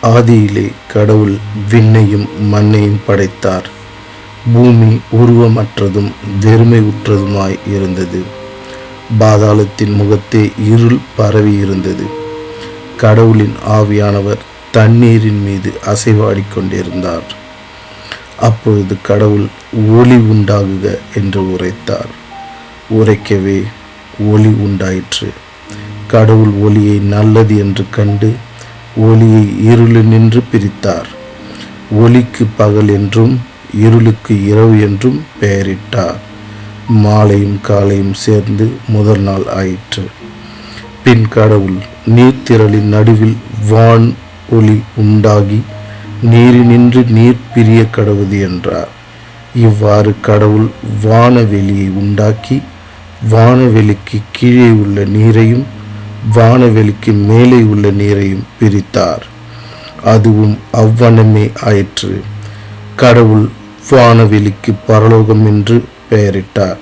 ஆதியிலே கடவுள் விண்ணையும் மண்ணையும் படைத்தார். பூமி உருவமற்றதும் வெறுமை உற்றதுமாய் இருந்தது. பாதாளத்தின் முகத்தே இருள் பரவி இருந்தது. கடவுளின் ஆவியானவர் தண்ணீரின் மீது அசைவாடிக் கொண்டிருந்தார். அப்பொழுது கடவுள் ஒளி உண்டாகுக என்று உரைத்தார். உரைக்கவே ஒளி உண்டாயிற்று. கடவுள் ஒளியை நல்லது என்று கண்டு ஒளியை இருளினின்று பிரித்தார். ஒளிக்கு பகல் என்றும் இருளுக்கு இரவு என்றும் பெயரிட்டார். மாலையும் காலையும் சேர்ந்து முதல் நாள் ஆயிற்று. பின் கடவுள் நீர்த்திரளின் நடுவில் வான் ஒளி உண்டாகி நீரினின்று நீர் பிரிய கடவுது என்றார். இவ்வாறு கடவுள் வானவெளியை உண்டாக்கி வானவெளிக்கு கீழே உள்ள நீரையும் வானவெளிக்கு மேலே உள்ள நீரையும் பிரித்தார். அதுவும் அவ்வண்ணமே ஆயிற்று. கடவுள் வானவெளிக்கு பரலோகம் என்று பெயரிட்டார்.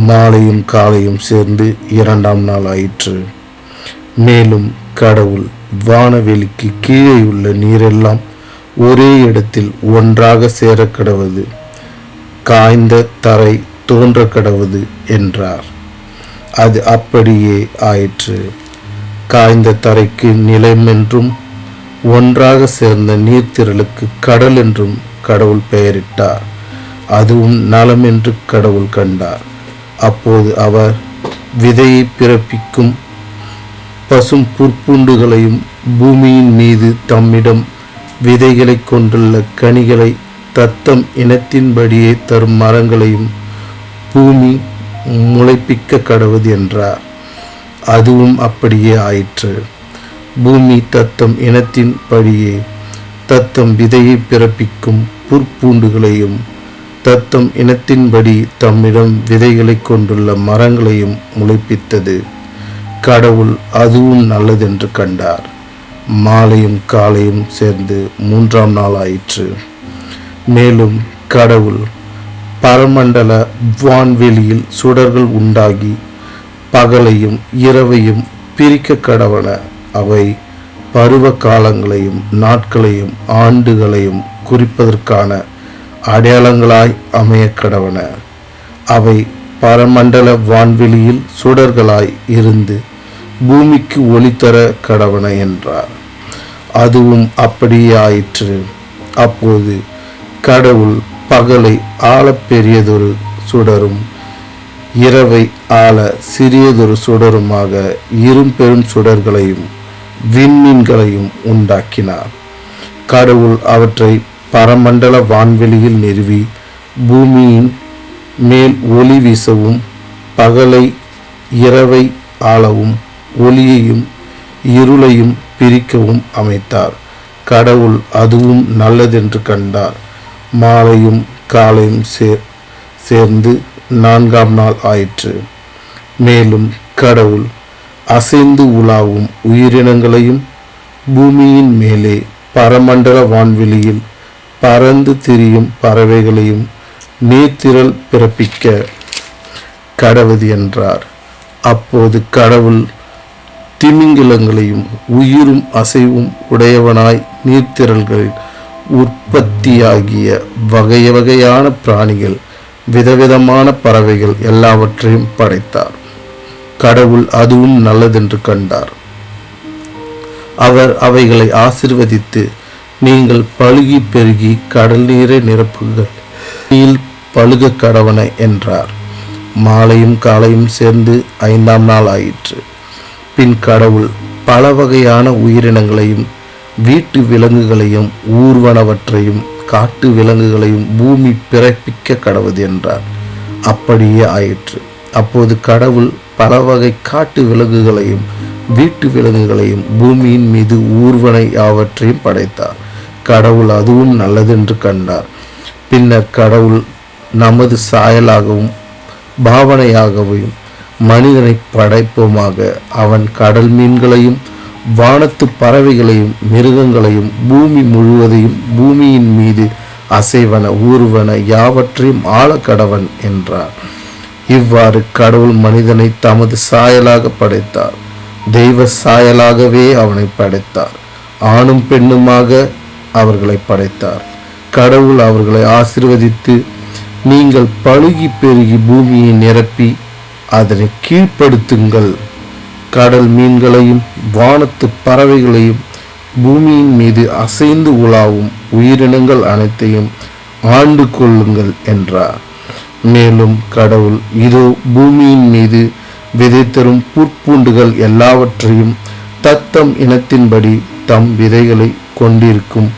மாலையும் காலையும் சேர்ந்து இரண்டாம் நாள் ஆயிற்று. மேலும் கடவுள் வானவெளிக்கு கீழே உள்ள நீரெல்லாம் ஒரே இடத்தில் ஒன்றாக சேர கடவுது, காய்ந்த தரை தோன்ற கடவுது என்றார். அது அப்படியே ஆயிற்று. காய்ந்த தரைக்கு நிலம் என்றும் ஒன்றாக சேர்ந்த நீர்த்திரளுக்கு கடல் என்றும் கடவுள் பெயரிட்டார். அதுவும் நலம் என்று கடவுள் கண்டார். அப்போது அவர் விதையை பிறப்பிக்கும் பசும் புற்பூண்டுகளையும் பூமியின் மீது தம்மிடம் விதைகளை கொண்டுள்ள கனிகளை தத்தம் இனத்தின்படியே தரும் மரங்களையும் பூமி முளைப்பிக்க கடவுது என்றார். அதுவும் அப்படியே ஆயிற்று. பூமி தத்தம் இனத்தின் படியே தத்தம் விதையை பிறப்பிக்கும் புற்பூண்டுகளையும் தத்தம் இனத்தின்படி தம்மிடம் விதைகளை கொண்டுள்ள மரங்களையும் முளைப்பித்தது. கடவுள் அதுவும் நல்லதென்று கண்டார். மாலையும் காலையும் சேர்ந்து மூன்றாம் நாள் ஆயிற்று. மேலும் கடவுள் பரமண்டல வான்வெளியில் சுடர்கள் உண்டாகி பகலையும் இரவையும் பிரிக்க கடவன. அவை பருவ காலங்களையும் நாட்களையும் ஆண்டுகளையும் குறிப்பதற்கான அடையாளங்களாய் அமைய கடவன. அவை பரமண்டல வான்வெளியில் சுடர்களாய் இருந்து பூமிக்கு ஒளி தர கடவன என்றார். அதுவும் அப்படியே ஆயிற்று. அப்போது கடவுள் பகலை ஆள பெரியதொரு சுடரும் இரவை ஆள சிறியதொரு சுடருமாக இரும்பெரும் சுடர்களையும் விண்மீன்களையும் உண்டாக்கினார். கடவுள் அவற்றை பரமண்டல வான்வெளியில் நிறுவி பூமியின் மேல் ஒளி வீசவும் பகலை இரவை ஆளவும் ஒளியையும் இருளையும் பிரிக்கவும் அமைத்தார். கடவுள் அதுவும் நல்லதென்று கண்டார். மாலையும் காலையும் சேர்ந்து நான்காம் நாள் ஆயிற்று. மேலும் கடவுள் அசைந்து உலாவும் உயிரினங்களையும் பூமியின் மேலே பரமண்டல வான்வெளியில் பறந்து திரியும் பறவைகளையும் நீர்த்திரள் பிறப்பிக்க கடவுது என்றார். அப்போது கடவுள் திமிங்கிலங்களையும் உயிரும் அசைவும் உடையவனாய் நீர்த்திரள்களில் உற்பத்தியாகிய வகை வகையான பிராணிகள் விதவிதமான பறவைகள் எல்லாவற்றையும் படைத்தார். கடவுள் அதுவும் நல்லதென்று கண்டார். அவர் அவைகளை ஆசீர்வதித்து, நீங்கள் பலுகி பெருகி கடல் நீரை நிரப்புகள், பழுக கடவன என்றார். மாலையும் காலையும் சேர்ந்து ஐந்தாம் நாள் ஆயிற்று. பின் கடவுள் பல வகையான உயிரினங்களையும் வீட்டு விலங்குகளையும் ஊர்வனவற்றையும் காட்டு விலங்குகளையும் பூமி பிறப்பிக்க கடவுது என்றார். அப்படியே ஆயிற்று. அப்போது கடவுள் பல வகை காட்டு விலங்குகளையும் வீட்டு விலங்குகளையும் பூமியின் மீது ஊர்வன யாவற்றையும் படைத்தார். கடவுள் அதுவும் நல்லதென்று கண்டார். பின்னர் கடவுள் நமது சாயலாகவும் பாவனையாகவும் மனிதனை படைப்போமாக, அவன் கடல் மீன்களையும் வானத்து பறவைகளையும் மிருகங்களையும் பூமி முழுவதையும் பூமியின் மீது அசைவன ஊர்வன யாவற்றையும் ஆள கடவன் என்றார். இவ்வாறு கடவுள் மனிதனை தமது சாயலாக படைத்தார். தெய்வ சாயலாகவே அவனை படைத்தார். ஆணும் பெண்ணுமாக அவர்களை படைத்தார். கடவுள் அவர்களை ஆசீர்வதித்து, நீங்கள் பலுகி பெருகி பூமியை நிரப்பி அதனை கீழ்ப்படுத்துங்கள், கடல் மீன்களையும் வானத்து பறவைகளையும் பூமியின் மீது அசைந்து உலாவும் உயிரினங்கள் அனைத்தையும் ஆண்டு கொள்ளுங்கள் என்றார். மேலும் கடவுள், இதோ பூமியின் மீது விதை தரும் புற்பூண்டுகள் எல்லாவற்றையும் தத்தம் இனத்தின்படி தம் விதைகளை கொண்டிருக்கும்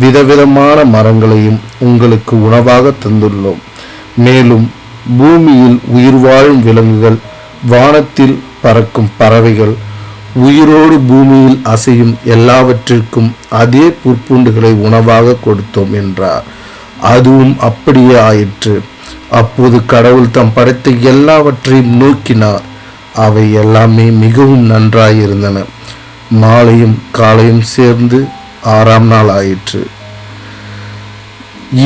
விதவிதமான மரங்களையும் உங்களுக்கு உணவாக தந்துள்ளோம். மேலும் பூமியில் உயிர் வாழும் விலங்குகள், வானத்தில் பறக்கும் பறவைகள், உயிரோடு பூமியில் அசையும் எல்லாவற்றிற்கும் அதே புற்பூண்டுகளை உணவாக கொடுத்தோம் என்றார். அதுவும் அப்படியே ஆயிற்று. அப்போது கடவுள் தம் படைத்த எல்லாவற்றையும் நோக்கினார். அவை எல்லாமே மிகவும் நன்றாயிருந்தன. மாலையும் காலையும் சேர்ந்து 6ஆம் நாள் ஆயிற்று.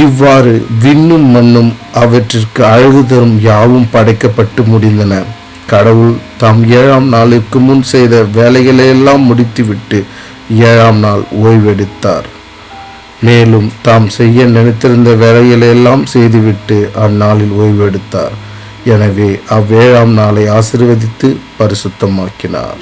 இவ்வாறு விண்ணும் மண்ணும் அவற்றிற்கு அழகு தரும் யாவும் படைக்கப்பட்டு முடிந்தன. கடவுள் தாம் 7ஆம் நாளுக்கு முன் செய்த வேலைகளையெல்லாம் முடித்துவிட்டு 7ஆம் நாள் ஓய்வெடுத்தார். மேலும் தாம் செய்ய நினைத்திருந்த வேலைகளையெல்லாம் செய்துவிட்டு அந்நாளில் ஓய்வெடுத்தார். எனவே 7ஆம் நாளை ஆசீர்வதித்து பரிசுத்தமாக்கினார்.